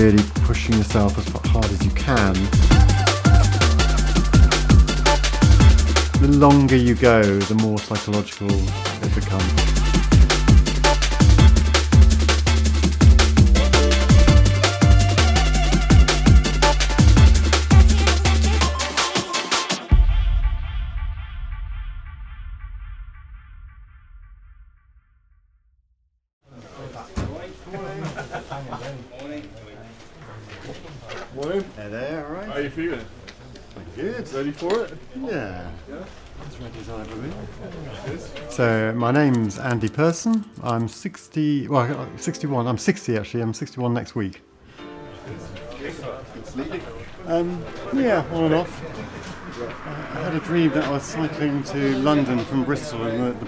really pushing yourself as hard as you can. The longer you go, the more psychological it becomes. Morning. Hey there, alright? How are you feeling? Good. Ready for it? Yeah. As ready as I'll ever be. So, my name's Andy Persson. I'm 61. I'm 60 actually. I'm 61 next week. Yeah, on and off. I had a dream that I was cycling to London from Bristol and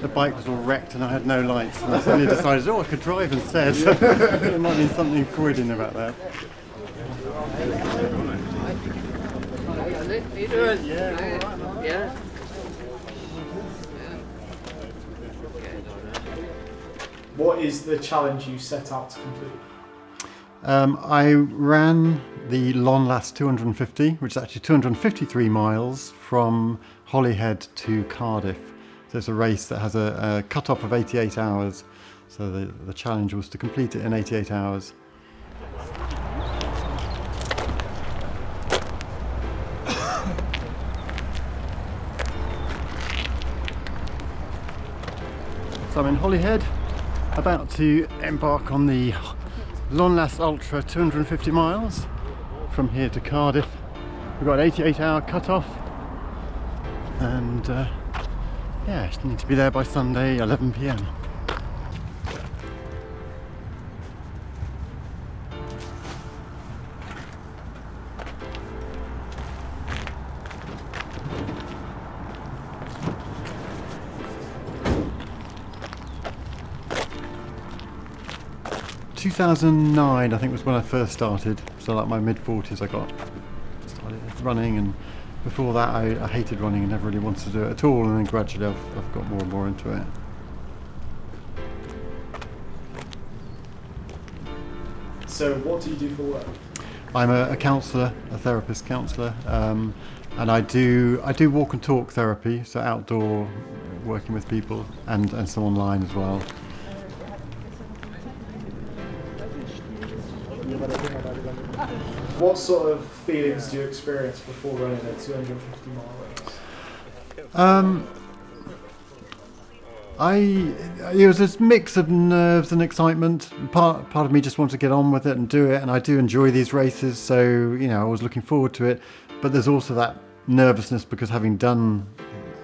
the bike was all wrecked and I had no lights. And I suddenly decided, I could drive instead. There might be something Freudian about that. How you doing? Yeah. What is the challenge you set out to complete? I ran the Lon Las 250, which is actually 253 miles from Holyhead to Cardiff. So it's a race that has a cut-off of 88 hours. So the challenge was to complete it in 88 hours. So I'm in Holyhead, about to embark on the Lon Las Ultra 250 miles from here to Cardiff. We've got an 88-hour cut-off and yeah, I need to be there by Sunday 11 p.m. In 2009 I think was when I first started, so like my mid-40s I started running, and before that I hated running and never really wanted to do it at all, and then gradually I've got more and more into it. So what do you do for work? I'm a counsellor, a therapist counsellor, and I do walk and talk therapy, so outdoor working with people and some online as well. What sort of feelings do you experience before running a 250 mile race? It was this mix of nerves and excitement. Part of me just wanted to get on with it and do it, and I do enjoy these races, so I was looking forward to it. But there's also that nervousness because having done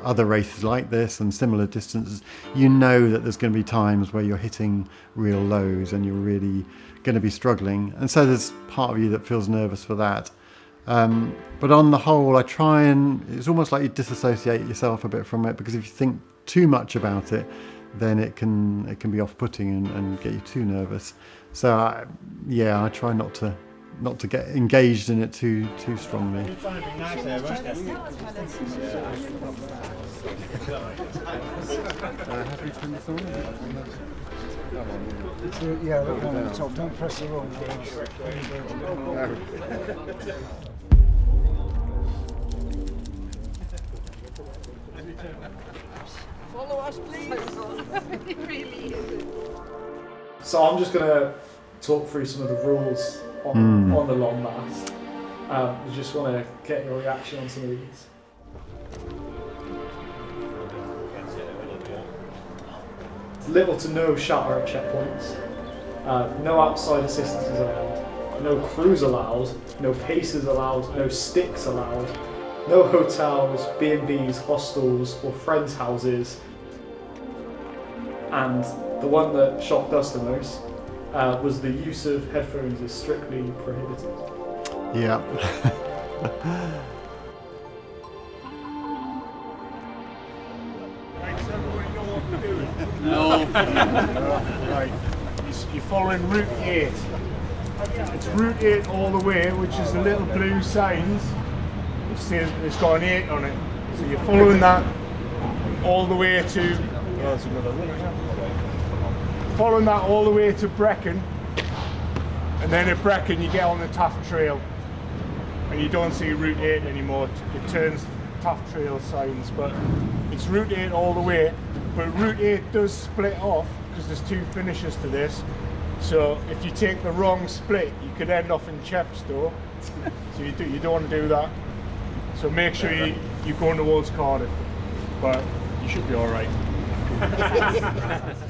other races like this and similar distances, you know that there's going to be times where you're hitting real lows and you're really going to be struggling, and so there's part of you that feels nervous for that. But on the whole, I try and it's almost like you disassociate yourself a bit from it, because if you think too much about it, then it can be off-putting and get you too nervous. So I try not to get engaged in it too strongly. Have we turned this on? Yeah, look on the top, don't press the wrong buttons. Follow us, please. It really is. So I'm just going to talk through some of the rules on the Lon Las. I just want to get your reaction on some of these. Little to no shower at checkpoints. No outside assistance is allowed. No crews allowed. No paces allowed. No sticks allowed. No hotels, B&Bs, hostels or friends' houses. And the one that shocked us the most was the use of headphones is strictly prohibited. Yeah. No. Right. You're following Route 8. It's Route 8 all the way, which is the little blue signs. It says it's got an 8 on it. So you're following that all the way to. Oh, there's another one. Following that all the way to Brecon. And then at Brecon you get on the Taft Trail and you don't see Route 8 anymore. It turns Taft Trail signs, but it's Route 8 all the way. But Route 8 does split off because there's 2 finishes to this. So if you take the wrong split, you could end off in Chepstow. So you don't want to do that. So make sure you're going towards Cardiff, but you should be all right.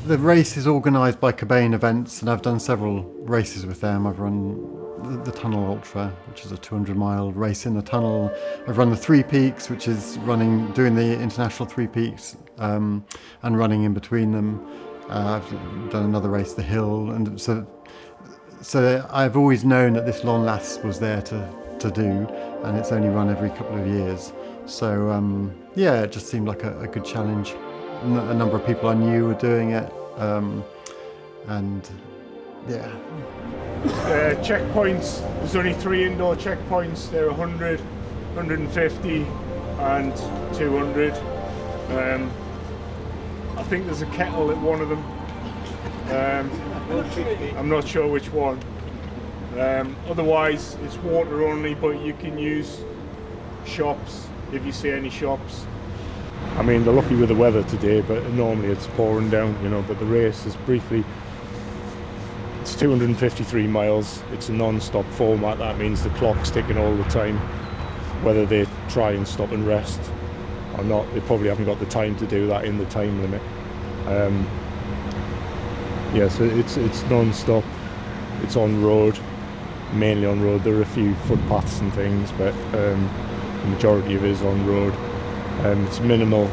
The race is organised by Cockbain Events, and I've done several races with them. I've run the Tunnel Ultra, which is a 200-mile race in the tunnel. I've run the Three Peaks, which is doing the international Three Peaks and running in between them. I've done another race, the Hill, and so I've always known that this Lon Las was there to do, and it's only run every couple of years. So yeah, it just seemed like a good challenge. A number of people I knew were doing it, and yeah. Checkpoints, there's only 3 indoor checkpoints. They're 100, 150 and 200. I think there's a kettle at one of them. I'm not sure which one. Otherwise it's water only, but you can use shops if you see any shops. I mean, they're lucky with the weather today, but normally it's pouring down, you know, but the race is it's 253 miles. It's a non-stop format. That means the clock's ticking all the time. Whether they try and stop and rest or not, they probably haven't got the time to do that in the time limit. Yeah, so it's non-stop. It's on road, mainly on road. There are a few footpaths and things, but the majority of it is on road. It's minimal.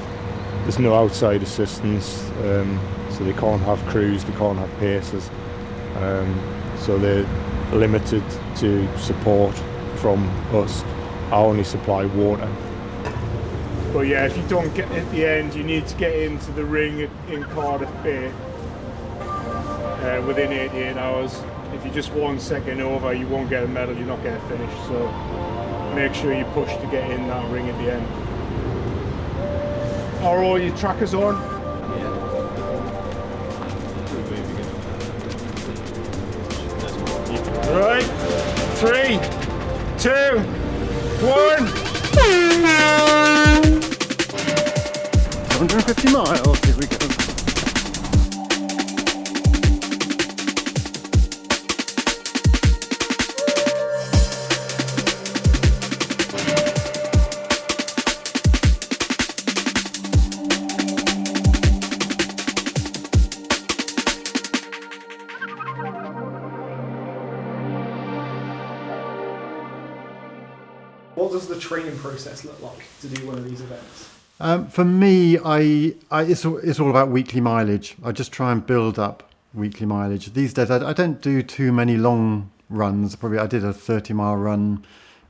There's no outside assistance, so they can't have crews, they can't have paces. So they're limited to support from us. I only supply water. But yeah, if you don't get at the end, you need to get into the ring in Cardiff Bay within 88 hours. If you're just 1 second over, you won't get a medal, you're not going to finish. So make sure you push to get in that ring at the end. Are all your trackers on? Yeah. Right, 3, 2, 1. 150 miles, here we go. What does the training process look like to do one of these events? For me, it's all about weekly mileage. I just try and build up weekly mileage. These days, I don't do too many long runs. Probably I did a 30-mile run,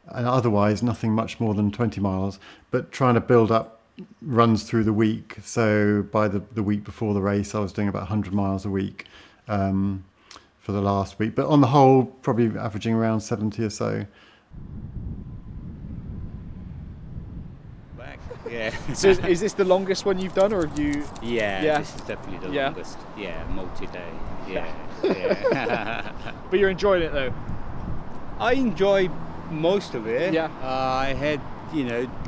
and otherwise nothing much more than 20 miles. But trying to build up runs through the week. So by the week before the race, I was doing about 100 miles a week for the last week. But on the whole, probably averaging around 70 or so. Yeah. So is this the longest one you've done, or have you? Yeah. This is definitely the longest. Yeah, multi-day. Yeah. But you're enjoying it though. I enjoy most of it. Yeah. I had,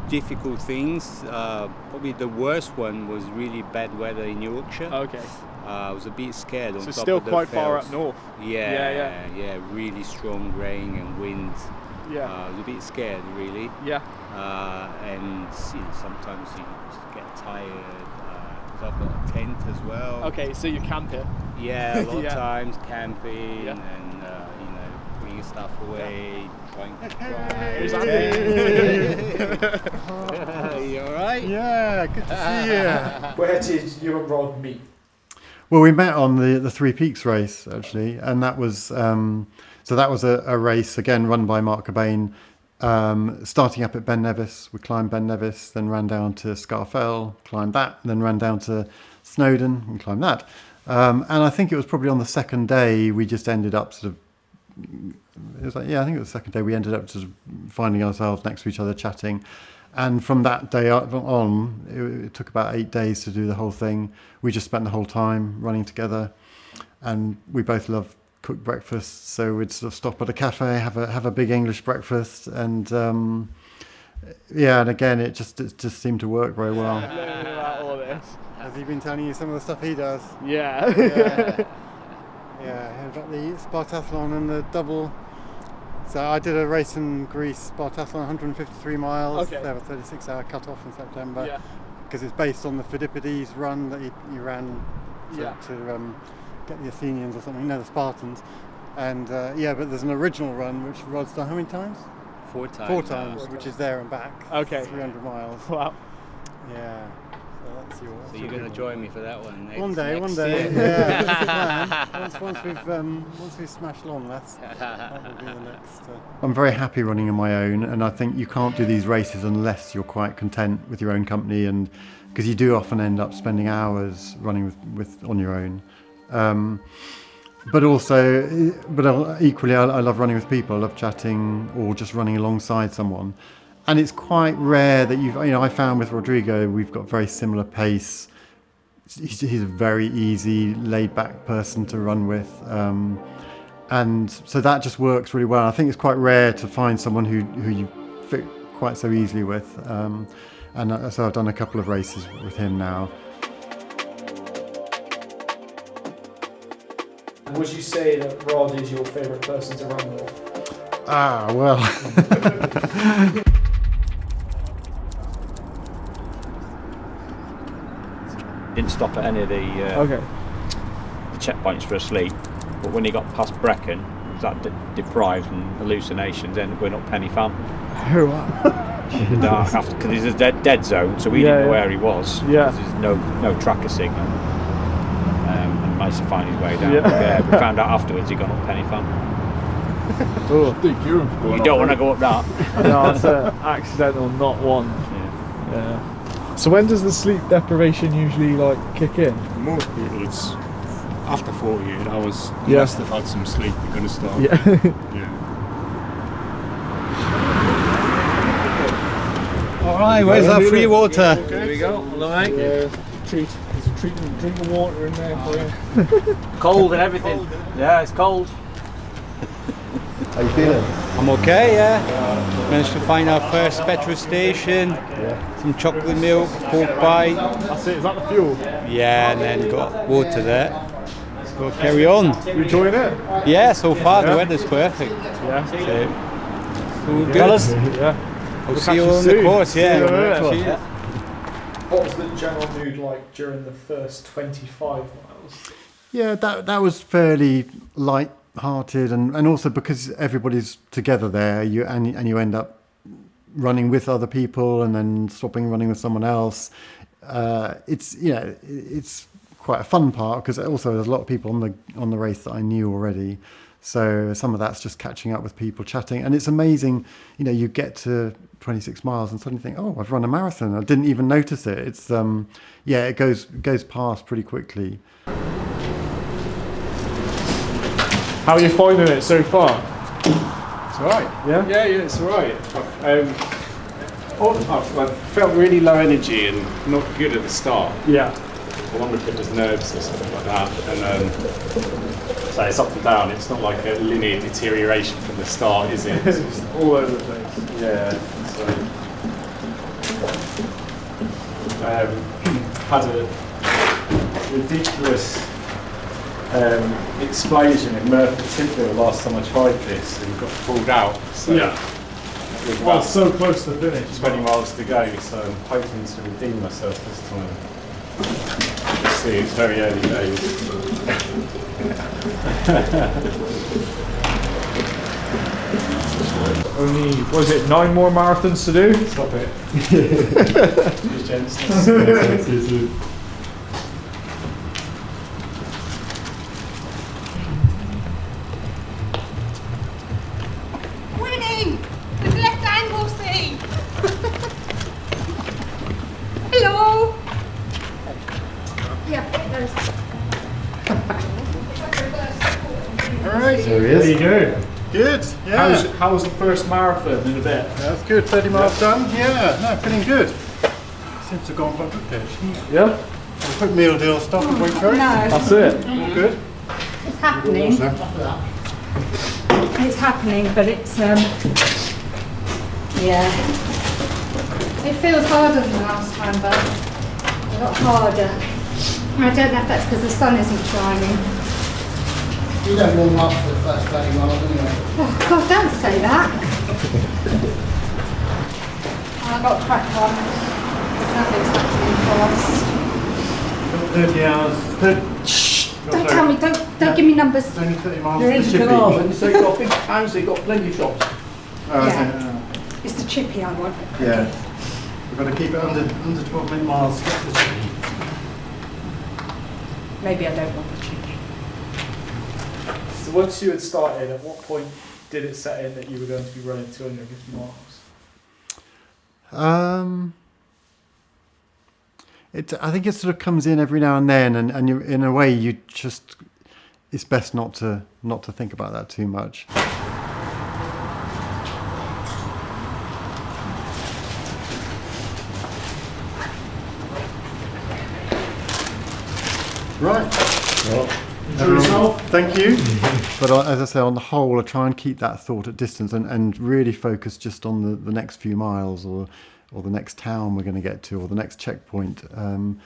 difficult things. Probably the worst one was really bad weather in Yorkshire. Okay. I was a bit scared. So on top still of the quite far fells. up north. Yeah. Really strong rain and wind. Yeah. I was a bit scared, really. Yeah. And sometimes you just get tired. I've got a tent as well. Okay, so you camp here. Yeah, a lot of times camping and bringing stuff away, trying to dry. Who's You all right? Yeah, good to see you. Where did you and Rod meet? Well, we met on the Three Peaks race actually, and that was a race again run by Mark Cockbain. Starting up at Ben Nevis, we climbed Ben Nevis, then ran down to Scarfell, climbed that, and then ran down to Snowdon and climbed that. And I think it was probably on the second day we just ended up I think it was the second day we ended up just finding ourselves next to each other chatting. And from that day on, it took about 8 days to do the whole thing. We just spent the whole time running together, and we both love cook breakfast. So we'd sort of stop at a cafe, have a big English breakfast, and yeah, and again, it just seemed to work very well. Learning about all this. Has he been telling you some of the stuff he does? Yeah. Yeah, I've got the Spartathlon and the double. So I did a race in Greece, Spartathlon, 153 miles. Okay. They have a 36-hour cut-off in September. Yeah. Because it's based on the Phidippides run that he ran to get the Athenians or something, no, the Spartans. And yeah, but there's an original run which Rod's done how many times? 4 times. 4 times, which is there and back. Okay. 300 miles. Wow. Yeah. So that's yours. So you're going to join me for that one next, One day. year. Yeah, that's the plan. Once we've smashed Lon Las, that will be the next. I'm very happy running on my own, and I think you can't do these races unless you're quite content with your own company, and because you do often end up spending hours running with on your own. But equally, I love running with people. I love chatting or just running alongside someone. And it's quite rare that I found with Rodrigo, we've got very similar pace. He's a very easy, laid-back person to run with. And so that just works really well. I think it's quite rare to find someone who you fit quite so easily with. And so I've done a couple of races with him now. Would you say that Rod is your favourite person to run with? Ah, well. Didn't stop at any of the checkpoints for a sleep, but when he got past Brecon, he was that deprived and hallucinations, ended up going up Penny Fan. Oh wow. In the dark after, because there's a dead zone, so we didn't know where he was. Yeah. There's no tracker signal. And managed to find his way down. Yeah. We found out afterwards he'd gone up Penny Fan. Oh. You don't want to go up that. No, it's an accidental not one. Yeah. So when does the sleep deprivation usually kick in? Most people, it's after 48 hours. Yeah. Unless they've had some sleep, they're going to start. Yeah. Yeah. All right, where's our free water? Here we go. All right. There's a treatment drink of water in there for you. Cold and everything. Yeah, it's cold. How you feeling? I'm okay, yeah. Managed to find our first petrol station. Some chocolate milk, pork pie. That's it. Is that the fuel? Yeah, and then got water there. Let's go carry on. You enjoying it? Yeah, so far the weather's perfect. Yeah. So, all good. Fellas? Yeah. We'll see you on the course, yeah. Yeah. What was the general mood like during the first 25 miles? Yeah, that was fairly light-hearted, and also because everybody's together there, you end up running with other people and then stopping running with someone else. It's quite a fun part because also there's a lot of people on the race that I knew already. So some of that's just catching up with people, chatting, and it's amazing. You get to 26 miles and suddenly think, oh, I've run a marathon. I didn't even notice it. It's it goes past pretty quickly. How are you finding it so far? It's alright. Yeah? Yeah, it's alright. I felt really low energy and not good at the start. Yeah. I wonder if it was nerves or something like that. And so it's up and down. It's not like a linear deterioration from the start, is it? It's just, All over the place. yeah. So had a ridiculous explosion in Merthyr Tydfil last time I tried this and got pulled out. So Yeah. with Well, about so close to the finish. 20 miles to go, so I'm hoping to redeem myself this time. We'll see, it's very early days. Only, was it 9 more marathons to do? Stop it. Cheers, gents. Winning! With left angle C! Hello! Yeah, there's. Alright, There you go. good. Yeah, How was the first marathon in a bit? that's good. 30 miles done. Yeah, no, feeling good. Seems to have gone quite quickly actually. Yeah? Quick meal deal, stop and wait for it. No. That's it. All good. It's happening. It's happening, but it's yeah. It feels harder than last time, but a lot harder. I don't know if that's because the sun isn't shining. You don't warm up for the first 30 miles anyway. Oh God, don't say that. I've got to crack on. There's nothing's happening for us. 30 hours. Shh. Don't tell me, don't give me numbers. It's only 30 miles You're to into Chippy. Carnarvon, so you've got big hands, you've got plenty of shops. Oh, Yeah. It's the chippy I want. Yeah. We've got to keep it under 12 miles to get to the Chippy. Maybe I don't want the chippy. So once you had started, at what point did it set in that you were going to be running 250 miles? I think it sort of comes in every now and then, and you, in a way, you just, it's best not to think about that too much. Right. Enjoy yourself. Thank you. But as I say, on the whole, I try and keep that thought at distance and really focus just on the next few miles or the next town we're going to get to or the next checkpoint. And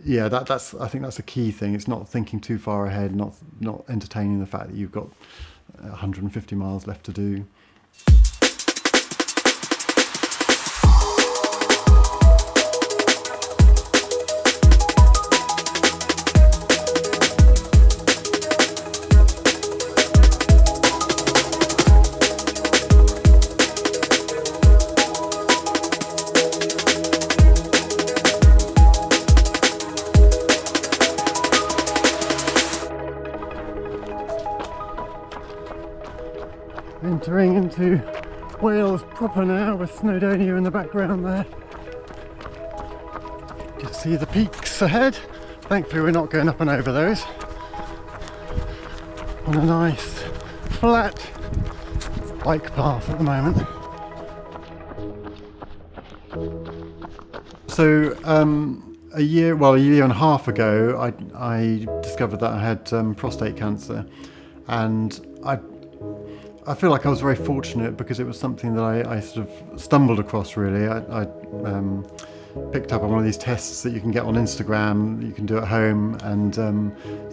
yeah, that's I think that's a key thing. It's not thinking too far ahead, not entertaining the fact that you've got 150 miles left to do. Entering into Wales proper now with Snowdonia in the background there. Just see the peaks ahead. Thankfully we're not going up and over those. On a nice flat bike path at the moment. So a year and a half ago I discovered that I had prostate cancer, and I feel like I was very fortunate because it was something that I sort of stumbled across really. I picked up on one of these tests that you can get on Instagram, you can do at home, and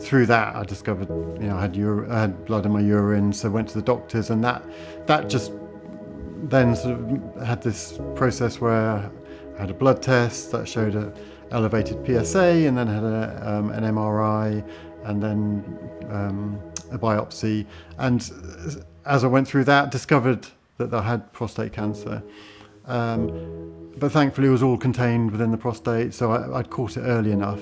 through that I discovered, I had blood in my urine, so went to the doctors, and that just then sort of had this process where I had a blood test that showed a elevated PSA, and then had an MRI, and then a biopsy, and as I went through that, discovered that I had prostate cancer. But thankfully it was all contained within the prostate, so I'd caught it early enough.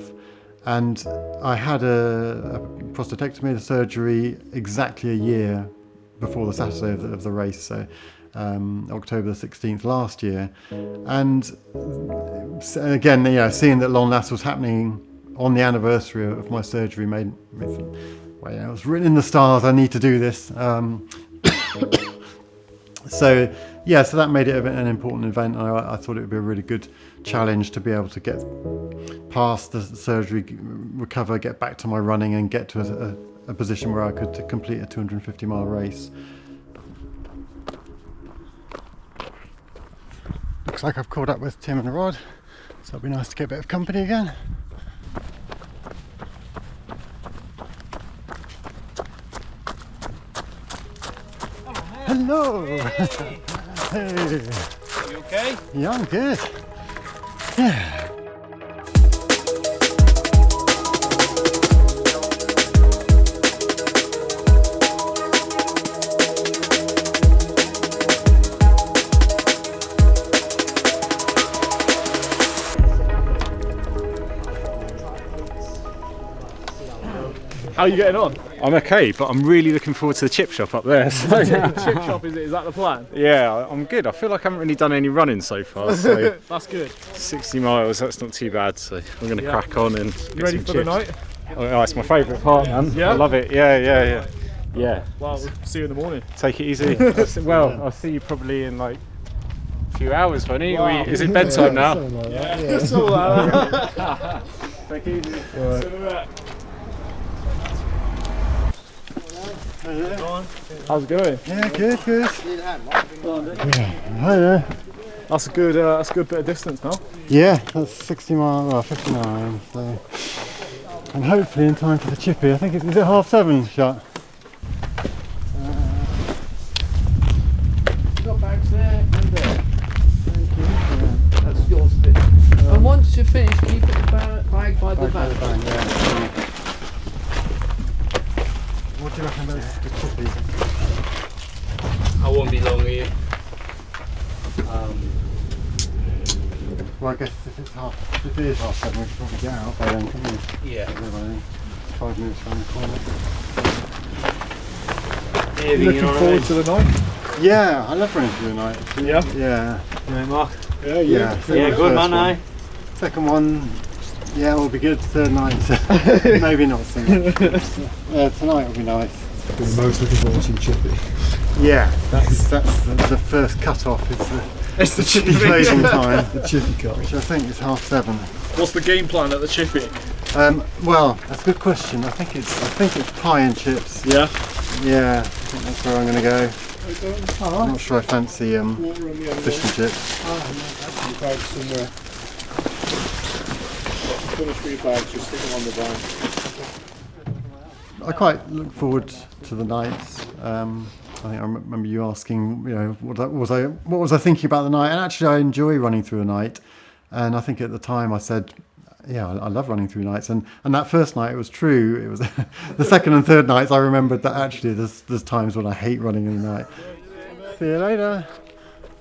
And I had a prostatectomy, the surgery, exactly a year before the Saturday of the race, so October the 16th last year. And again, seeing that Lon Las was happening on the anniversary of my surgery made me think, well, it was written in the stars, I need to do this. So that made it an important event. I thought it would be a really good challenge to be able to get past the surgery, recover, get back to my running, and get to a position where I could complete a 250-mile race. Looks like I've caught up with Tim and Rod, so it'll be nice to get a bit of company again. Hello! Hey! You okay? Yeah, I'm good. Yeah. How are you getting on? I'm okay, but I'm really looking forward to the chip shop up there. So. Chip shop, is that the plan? Yeah, I'm good. I feel like I haven't really done any running so far. So That's good. 60 miles, that's not too bad. So I'm going to crack on and get You ready some for chips. the night? Oh, it's my favourite part, man. Yeah? I love it. Yeah. Well, we'll see you in the morning. Take it easy. I'll see you probably in like a few hours, won't you? Wow. Is it bedtime now? It's all like that. Take it easy. Right. How's it going? Yeah, good. Yeah. Hi there. That's a good bit of distance now. Yeah, that's 60 miles, well, 59. So, and hopefully in time for the chippy. I think is it 7:30 shot? Got bags there and there. Thank you. Yeah, that's yours. And once you're finished, keep it bag by the van. Yeah. What do you reckon about the chippy? I won't be long here. Well, I guess if it is 7:30, we should probably get out by then, couldn't we? Yeah. 5 minutes around the corner. Looking forward to the night? Yeah, I love running through the night. Yeah? Yeah. Yeah, Mark. Yeah. Yeah, good man, aye. Second one, yeah, will be good. Third night, maybe not so much. Tonight will be nice. Been most looking forward to chippy. Yeah, that's the first cut-off. It's the chippy closing time. The chippy cut. Which I think is 7:30. What's the game plan at the chippy? Well, that's a good question. I think it's pie and chips. Yeah? Yeah, I think that's where I'm going to go. I'm not sure I fancy fish and chips. Somewhere. Finish with your bags, just stick them on the van. I quite look forward to the nights. I think I remember you asking, what was I thinking about the night? And actually, I enjoy running through a night. And I think at the time I said, yeah, I love running through nights. And that first night, it was true. It was the second and third nights. I remembered that actually there's times when I hate running in the night. See you later.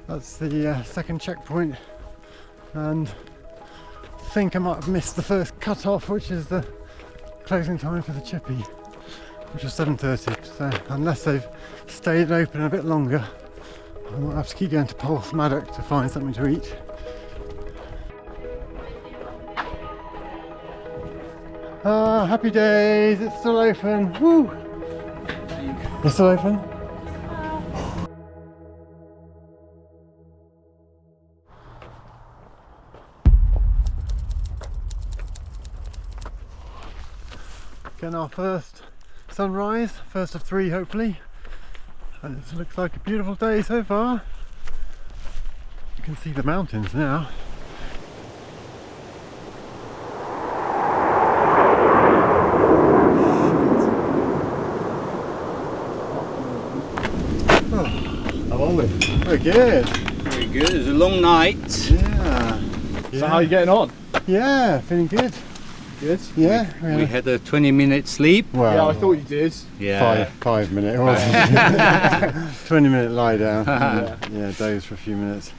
That's the second checkpoint, and I think I might have missed the first cut-off, which is the closing time for the chippy, which was 7:30. So unless they've stayed open a bit longer, I might have to keep going to Portsmouth to find something to eat. Ah, happy days! It's still open. Woo! It's still open. Getting our first sunrise, first of 3 hopefully, and it looks like a beautiful day so far. You can see the mountains now. How are we? Very good. Very good. It was a long night. Yeah. So how are you getting on? Yeah, feeling good. Good. Yeah. We had a 20-minute sleep. Well, Yeah, I thought you did. Yeah. 5 minute. 20-minute lie down. Yeah, doze for a few minutes.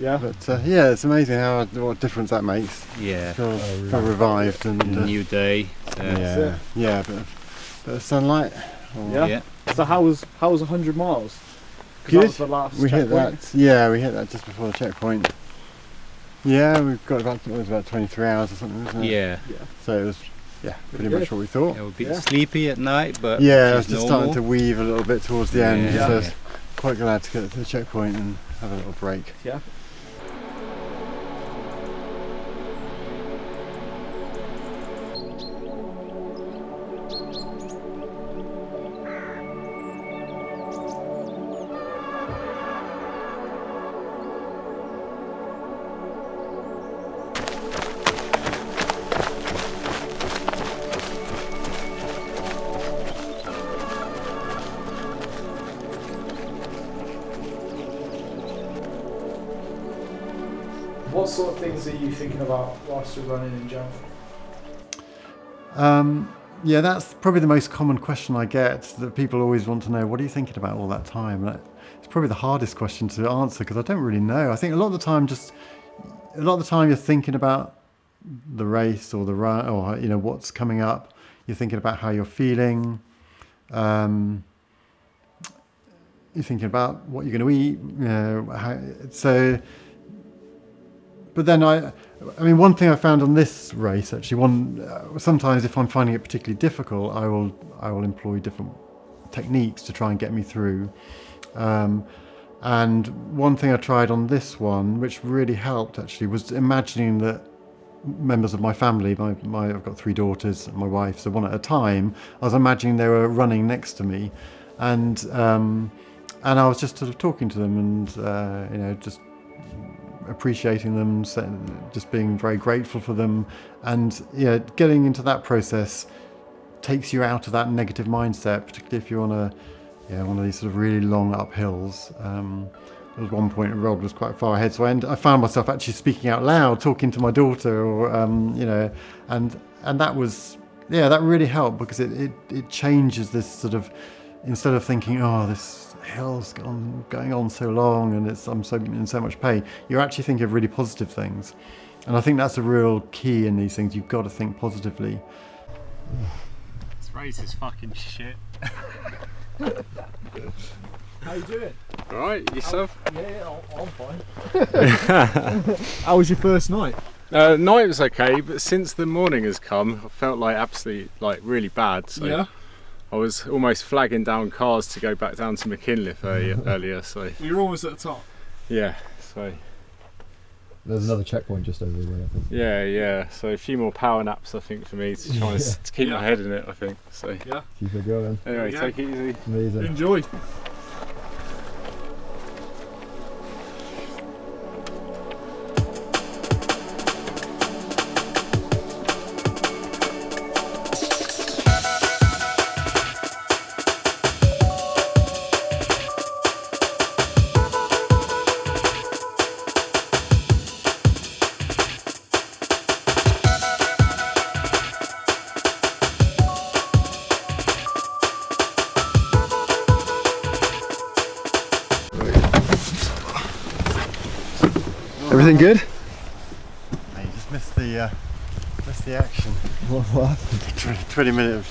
Yeah. But yeah, it's amazing what difference that makes. Yeah. Feel revived and New day. yeah, bit of sunlight. Yeah. So how was 100 miles? 'Cause Good. That was the last We hit checkpoint. that. Yeah, we hit that just before the checkpoint. Yeah, we've got it was about 23 hours or something, wasn't it? Yeah. So it was, pretty much what we thought. Yeah, we're a bit sleepy at night, but Yeah, I which was is just normal. starting to weave a little bit towards the end, Yeah. so I was quite glad to get to the checkpoint and have a little break. Yeah. What sort of things are you thinking about whilst you're running in general? Yeah, that's probably the most common question I get, that people always want to know, what are you thinking about all that time? And it's probably the hardest question to answer because I don't really know. I think a lot of the time you're thinking about the race or the run, or what's coming up. You're thinking about how you're feeling. You're thinking about what you're going to eat. But then I mean, one thing I found on this race, actually, sometimes if I'm finding it particularly difficult, I will employ different techniques to try and get me through. And one thing I tried on this one, which really helped actually, was imagining that members of my family, I've got 3 daughters and my wife, so one at a time, I was imagining they were running next to me, and I was just sort of talking to them and just appreciating them, just being very grateful for them, and getting into that process takes you out of that negative mindset, particularly if you're on one of these sort of really long uphills. There was one point a rod was quite far ahead, so I found myself actually speaking out loud, talking to my daughter, or and that was that really helped, because it changes this sort of, instead of thinking, oh, this hill's going on so long and I'm in so much pain, you're actually thinking of really positive things, and I think that's a real key in these things. You've got to think positively. This race is fucking shit. How you doing? Alright, yourself? I'm fine. How was your first night? Night was okay, but since the morning has come, I felt like absolutely, really bad. So I was almost flagging down cars to go back down to McKinley earlier. So you're almost at the top. Yeah. So there's another checkpoint just over the way, I think. Yeah. So a few more power naps, I think, for me to try to keep my head in it. I think. So Keep it going. Anyway, take it easy. Amazing. Enjoy. Everything good? No, you just missed the action. What happened? 20 minutes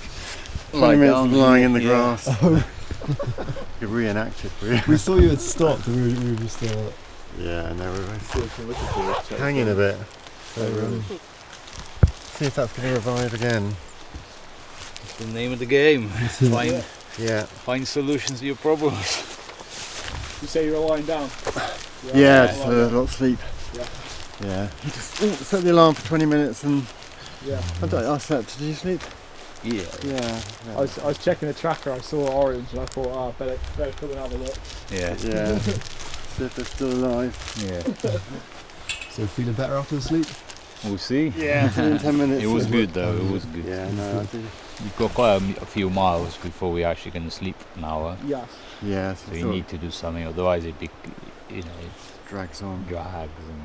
of lying in the grass. You reenact it for you. We saw you had stopped and we were just yeah, no, we were hanging a bit. So see if that's going to revive again. That's the name of the game. Find solutions to your problems. You say you're lying down? Yeah, just a lot of sleep. Yeah. You just set the alarm for 20 minutes and I slept. Did you sleep? Yeah. I was checking the tracker, I saw orange and I thought, better come and have a look. Yeah. See if they're still alive. Yeah. So feeling better after the sleep? We'll see. Yeah, in 10 minutes. It was good though, it was good. Yeah, no, I think We've got quite a few miles before we actually going to sleep an hour. Yes. Yeah. So you need to do something, otherwise it drags on. Drags and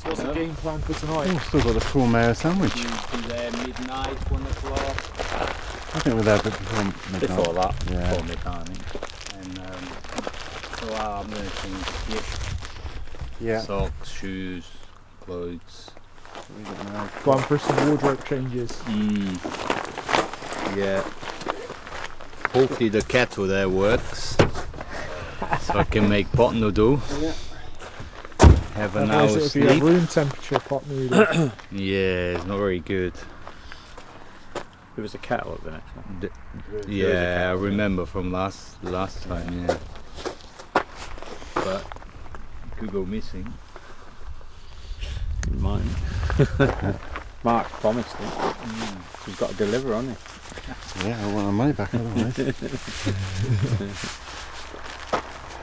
What's the game plan for tonight? Oh, still got a full mayo sandwich. we'll be there midnight, 1 o'clock. I think we're there before midnight. Before that, Yeah. before midnight. And so I'm going to change Yeah. socks, shoes, clothes. Going for some wardrobe changes. Yeah. Hopefully the kettle there works, so I can make pot noodle. Have an hour's It'll sleep. be a room temperature pot noodle. Yeah, it's not very good. There was a kettle at the next one. Yeah, I remember from last time. Yeah, but it could go missing. Mine. Mark promised it. He's got to deliver, hasn't he? Yeah, I want my money back otherwise. And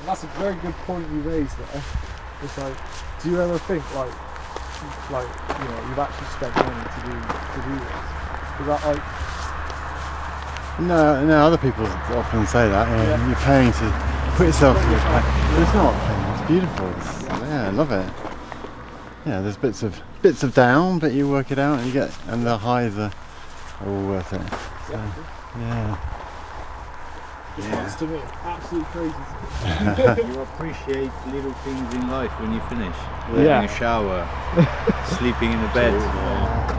that's a very good point you raised there. It's like, do you ever think like you've actually spent money to do this? Is that like? No, other people often say that. Yeah. You're paying to put yourself through. But it's not. It's beautiful. I love it. yeah, there's bits of down, but you work it out and you get, and the highs are all worth it. So, yeah. Sounds to me absolutely crazy. You appreciate little things in life when you finish. Yeah. Having a shower, sleeping in the bed,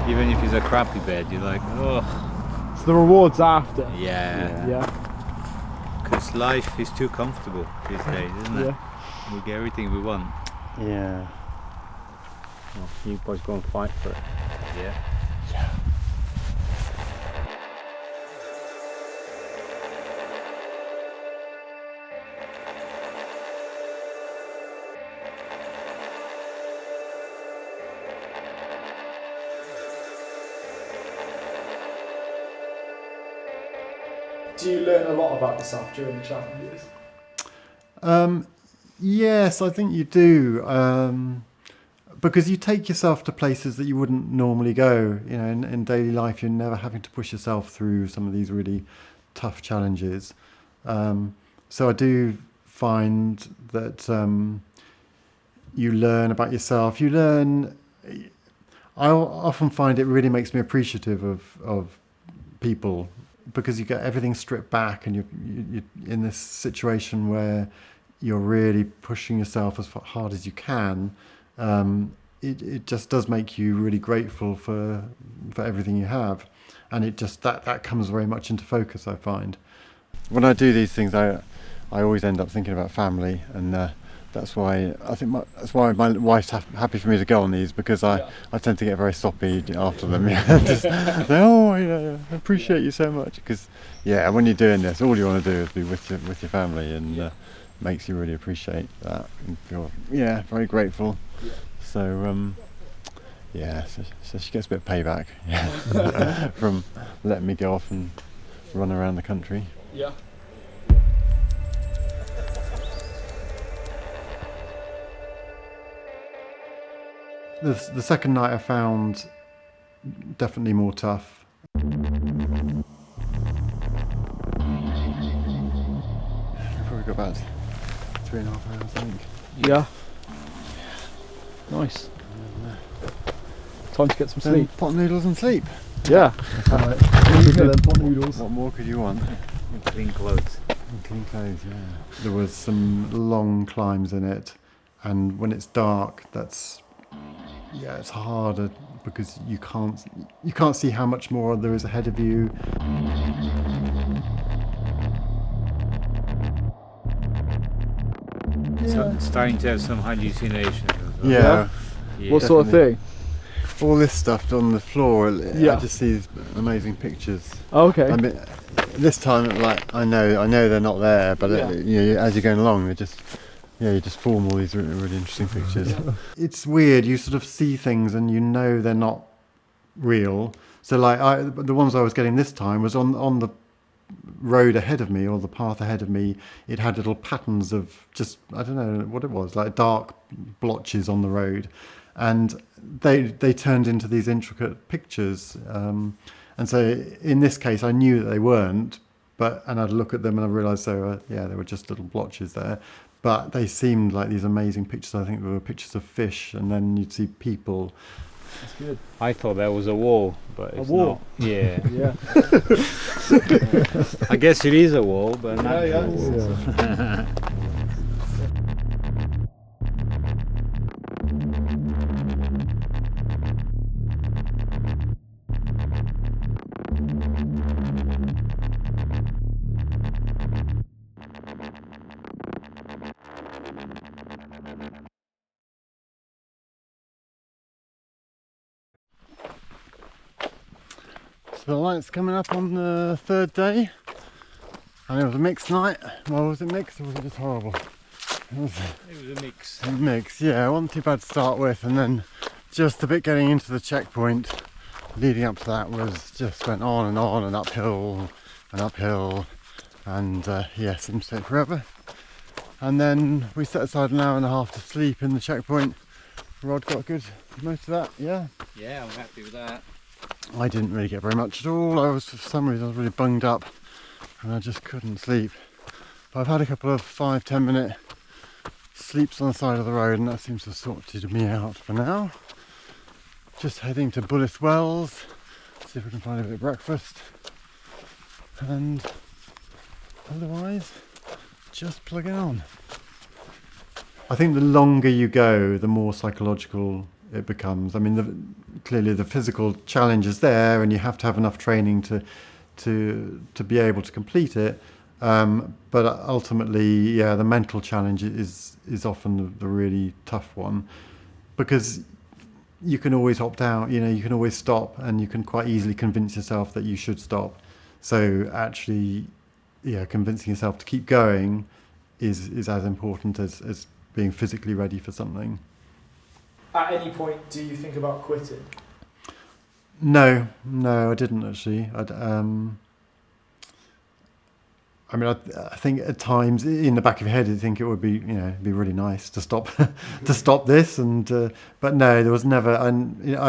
even if it's a crappy bed, you're like, oh. It's the rewards after. Yeah. Yeah. Because life is too comfortable these days, isn't it? Yeah. We get everything we want. Yeah. Well, you boys go and fight for it. Yeah. Do you learn a lot about yourself during the travel years? Yes, I think you do. Because you take yourself to places that you wouldn't normally go. You know, in daily life, you're never having to push yourself through some of these really tough challenges. So I do find that you learn about yourself. I often find it really makes me appreciative of people, because you get everything stripped back and you're in this situation where you're really pushing yourself as hard as you can. It just does make you really grateful for everything you have, and it just that comes very much into focus. I find when I do these things, I always end up thinking about family, and that's why I think my wife's happy for me to go on these, because I tend to get very soppy after them. Just say, oh, I appreciate you so much, because when you're doing this, all you want to do is be with your family, and makes you really appreciate that and feel very grateful. So so she gets a bit of payback from letting me go off and run around the country. Yeah. The second night I found definitely more tough. We've probably got about 3.5 hours, I think. Yeah. Nice. Time to get some sleep. Pot noodles and sleep. Yeah. Pot noodles. What more could you want? And clean clothes. And clean clothes, yeah. There was some long climbs in it, and when it's dark, it's harder, because you can't see how much more there is ahead of you. So starting to have some hallucinations. Yeah. What sort of thing? All this stuff on the floor. Yeah. I just see these amazing pictures. Oh, okay. I mean, this time, I know they're not there, but as you're going along, you just form all these really interesting pictures. It's weird. You sort of see things and you know they're not real. So the ones I was getting this time was on the road ahead of me, or the path ahead of me. It had little patterns of just, I don't know what it was, like dark blotches on the road, and they turned into these intricate pictures. And so in this case, I knew that they weren't, and I'd look at them and I realised they were just little blotches there. But they seemed like these amazing pictures. I think there were pictures of fish, and then you'd see people. That's good. I thought there was a wall, but it's not. Yeah. Yeah. I guess it is a wall, but not Yeah. a wall. So the light's coming up on the third day, and it was a mixed night. Well, was it mixed or was it just horrible? It was a mix. A mix, yeah. It wasn't too bad to start with, and then just a bit getting into the checkpoint leading up to that was just went on and uphill, and seemed to take forever. And then we set aside an hour and a half to sleep in the checkpoint. Rod got most of that, yeah? Yeah, I'm happy with that. I didn't really get very much at all. For some reason I was really bunged up and I just couldn't sleep. But I've had a couple of 5-10 minute sleeps on the side of the road, and that seems to have sorted me out for now. Just heading to Bullith Wells, see if we can find a bit of breakfast, and otherwise just plugging on. I think the longer you go, the more psychological it becomes. I mean, clearly the physical challenge is there, and you have to have enough training to be able to complete it. But ultimately, yeah, the mental challenge is often the really tough one, because you can always opt out. You can always stop, and you can quite easily convince yourself that you should stop. So actually, yeah, convincing yourself to keep going is as important as being physically ready for something. At any point, do you think about quitting? No, I didn't actually. I think at times in the back of your head, you think it would be, it'd be really nice to stop, to stop this, but no, there was never. I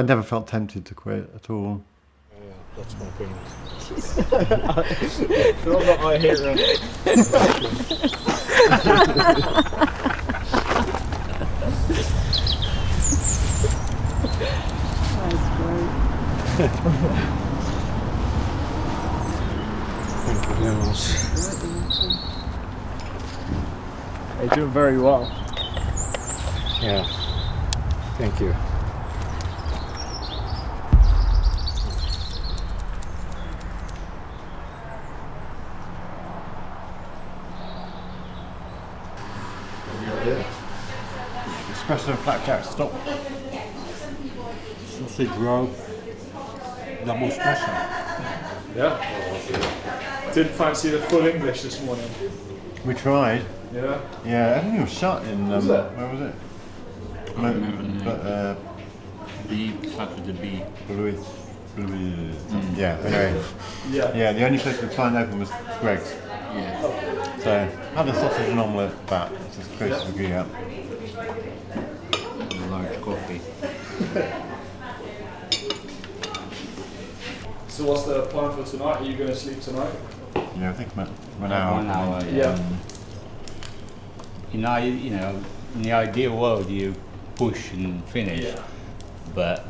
never felt tempted to quit at all. Yeah, that's my opinion. Feel that I hate Thank you very much. You're doing very well. Yeah, thank you. Espresso flapjack stop. Sausage roll. Double espresso. Yeah. Didn't fancy the full English this morning. We tried. Yeah. Yeah, everything was shut in. Was it? Where was it? B starts with the B. Yeah. Anyway. Yeah. The only place we could find open was Greg's. Yeah. So had a sausage and omelette back. It's as close as we could get. A large coffee. So what's the plan for tonight? Are you going to sleep tonight? Yeah, I think an hour. 1 hour. Yeah. In the ideal world, you push and finish, Yeah. but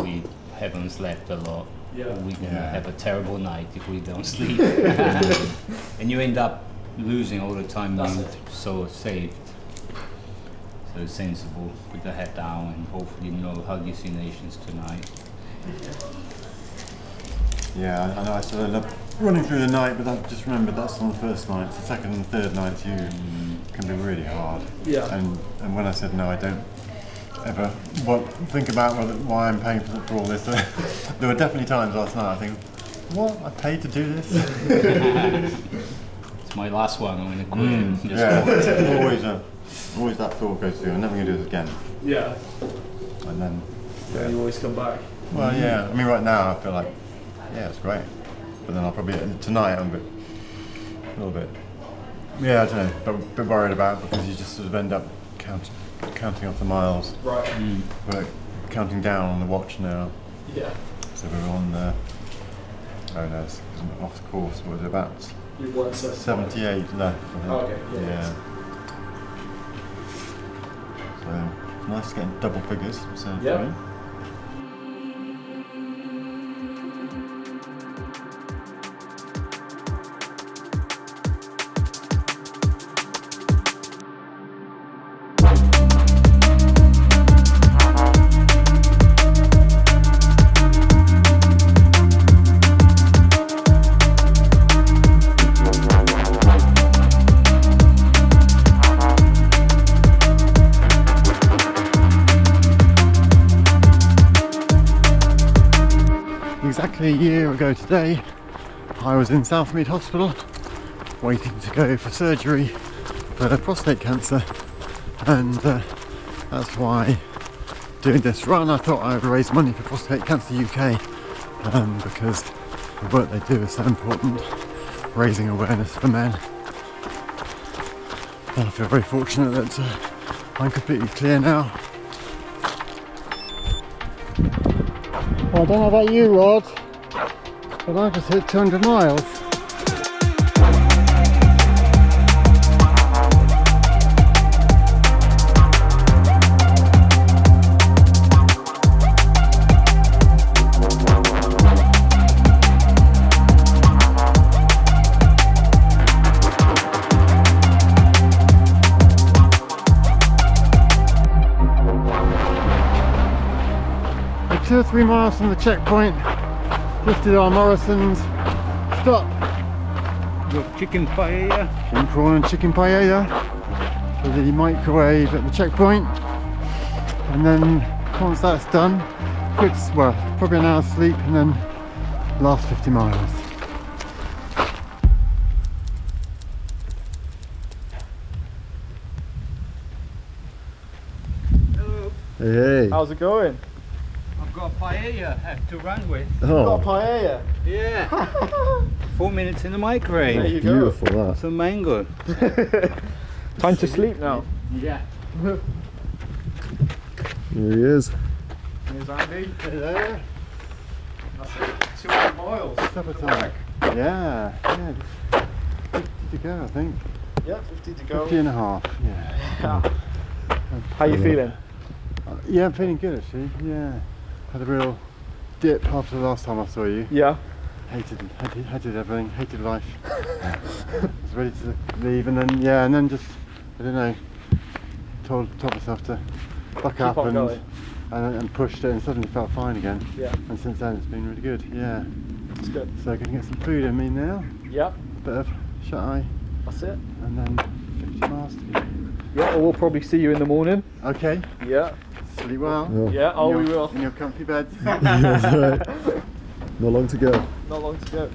we haven't slept a lot. Yeah. We're gonna have a terrible night if we don't sleep, and you end up losing all the time you so saved. So it's sensible, put the head down, and hopefully no hallucinations tonight. Yeah, I know I sort of love running through the night, but I just remembered that's on the first night. The second and third nights can be really hard. Yeah. And when I said no, I don't ever think about why I'm paying for all this. There were definitely times last night I think, what? I paid to do this? It's my last one. I'm gonna quit. Yeah. Always that thought goes through. I'm never gonna do this again. Yeah. And then. Yeah. You always come back. Well, yeah. I mean, right now I feel like, yeah, it's great. But then I'll probably tonight I'm a little bit. Yeah, I don't know. But a bit worried about it because you just sort of end up counting off the miles. Right. We're counting down on the watch now. Yeah. So we're on oh no, it's off the course. What was it about? You weren't 78 left. I think. Oh, okay. Yeah. So nice to get double figures. So Yeah. Exactly a year ago today, I was in Southmead Hospital waiting to go for surgery for prostate cancer, and that's why doing this run I thought I would raise money for Prostate Cancer UK, because the work they do is so important, raising awareness for men. And I feel very fortunate that I'm completely clear now. Well, I don't know about you, Rod, but I just hit 200 miles. 2 or 3 miles from the checkpoint. Lifted our Morrisons. Stop. Got chicken paella. King prawn and chicken paella for the microwave at the checkpoint. And then once that's done, quick, well, probably an hour's sleep, and then last 50 miles. Hello. Hey. How's it going? I've got paella to run with. Oh. Got paella. Yeah. 4 minutes in the microwave. There you go. Beautiful that. Some mango. Time to sleep now. Yeah. Here he is. Here's Andy. Hey there. That's it. 200 miles. Supper time. Yeah. 50 to go, I think. Yeah, 50 to go. 50 and a half. Yeah. How you feeling? Yeah, I'm feeling good actually. Yeah. Had a real dip after the last time I saw you. Yeah. Hated everything, hated life. Was ready to leave, and then just, I don't know, told myself to buck up and pushed it, and suddenly felt fine again. Yeah. And since then it's been really good. Yeah. That's good. So I can get some food in me now. Yep. Bit of shut eye. That's it. And then 50 miles to go. Yeah, or we'll probably see you in the morning. Okay. Yeah. Sleep well. Yeah, we will. In your comfy beds. That's right. Not long to go. Not long to go.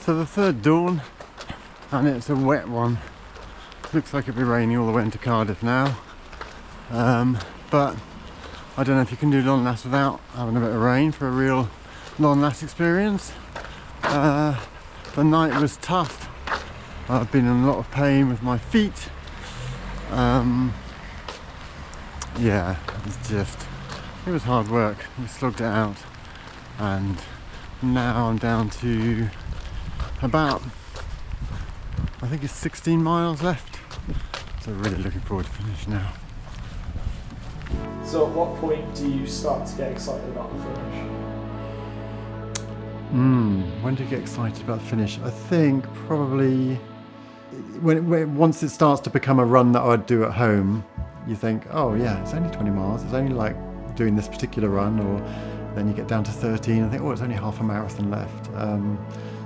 So the third dawn, and it's a wet one. Looks like it'll be raining all the way into Cardiff now. But I don't know if you can do Lon Las without having a bit of rain for a real Lon Las experience. The night was tough. I've been in a lot of pain with my feet. Yeah, it was hard work. We slugged it out, and now I'm down to about, I think it's 16 miles left. So really looking forward to finish now. So at what point do you start to get excited about the finish? When do you get excited about the finish? I think probably once it starts to become a run that I'd do at home, you think, oh yeah, it's only 20 miles, it's only like doing this particular run, or then you get down to 13 and think, oh, it's only half a marathon left.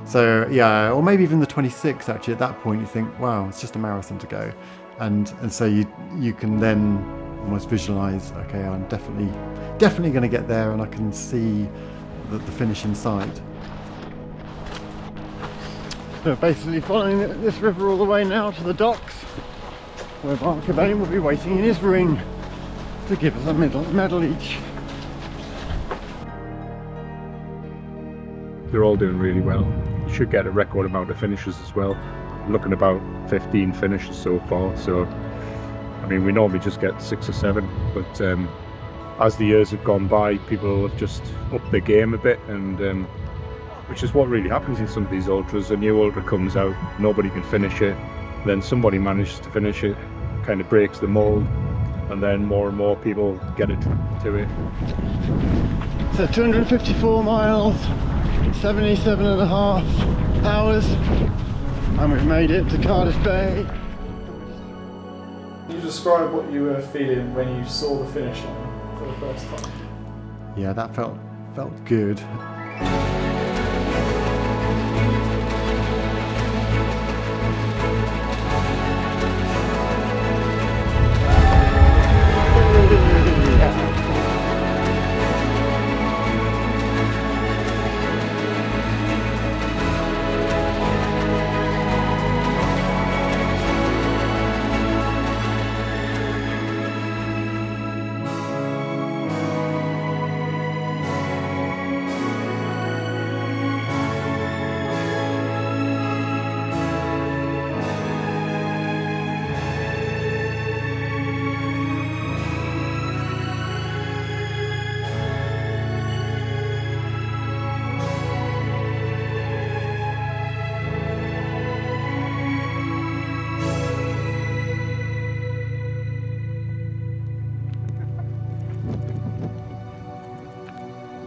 So yeah, or maybe even the 26 actually, at that point you think, wow, it's just a marathon to go. And so you can then almost visualize, okay, I'm definitely going to get there, and I can see the finish in sight. So basically following this river all the way now to the docks, where Cockbain will be waiting in his ring to give us a medal each. They're all doing really well. You should get a record amount of finishes as well. I'm looking about 15 finishes so far, so I mean we normally just get 6 or 7, but as the years have gone by, people have just upped their game a bit, and which is what really happens in some of these ultras. A new ultra comes out, nobody can finish it, then somebody manages to finish it, kind of breaks the mold, and then more and more people get to it. So 254 miles, 77 and a half hours, and we've made it to Cardiff Bay. Can you describe what you were feeling when you saw the finish line for the first time? Yeah, that felt good.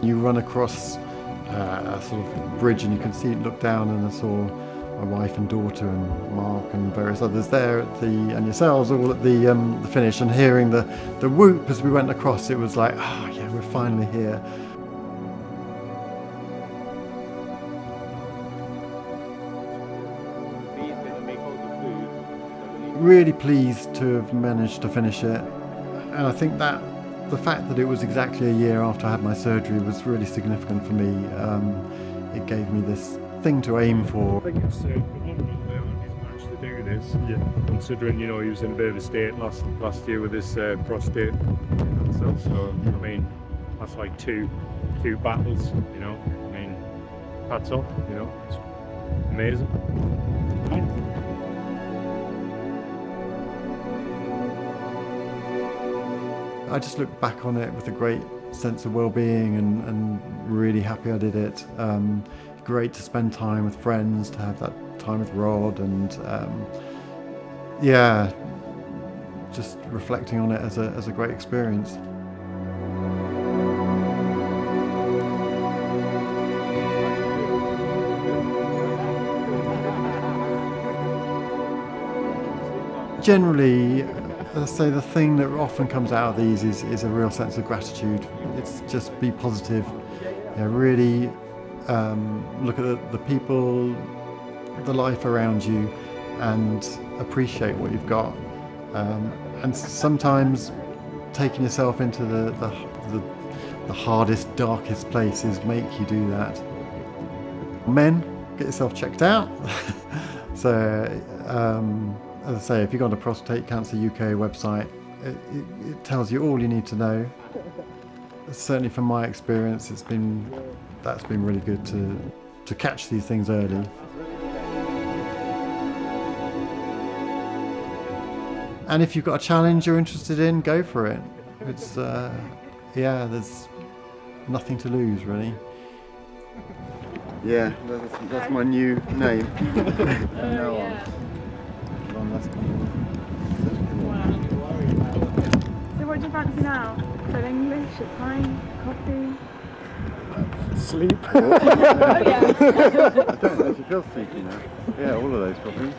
You run across a sort of bridge and you can see it, look down, and I saw my wife and daughter and Mark and various others there and yourselves all at the finish, and hearing the whoop as we went across, it was like, oh yeah, we're finally here. Really pleased to have managed to finish it, and I think that the fact that it was exactly a year after I had my surgery was really significant for me. It gave me this thing to aim for. I think it's phenomenal that he's managed to do this. Yeah. Considering, you know, he was in a bit of a state last year with his prostate cancer. So I mean, that's like two battles. You know, I mean, hats off. You know, it's amazing. I just look back on it with a great sense of well-being and really happy I did it. Great to spend time with friends, to have that time with Rod, and yeah, just reflecting on it as a great experience. Generally, as I say, the thing that often comes out of these is a real sense of gratitude. It's just be positive, you know, really look at the people, the life around you, and appreciate what you've got. And sometimes taking yourself into the hardest, darkest places make you do that. Men, get yourself checked out. So. As I say, if you go on the Prostate Cancer UK website, it tells you all you need to know. Certainly from my experience, that's been really good to catch these things early. And if you've got a challenge you're interested in, go for it. It's yeah, there's nothing to lose really. Yeah, that's my new name. No one. Lon Las. So what do you fancy now? Full English, a pint, coffee? Sleep. Oh yeah. I don't actually feel sleepy now. Yeah, all of those probably.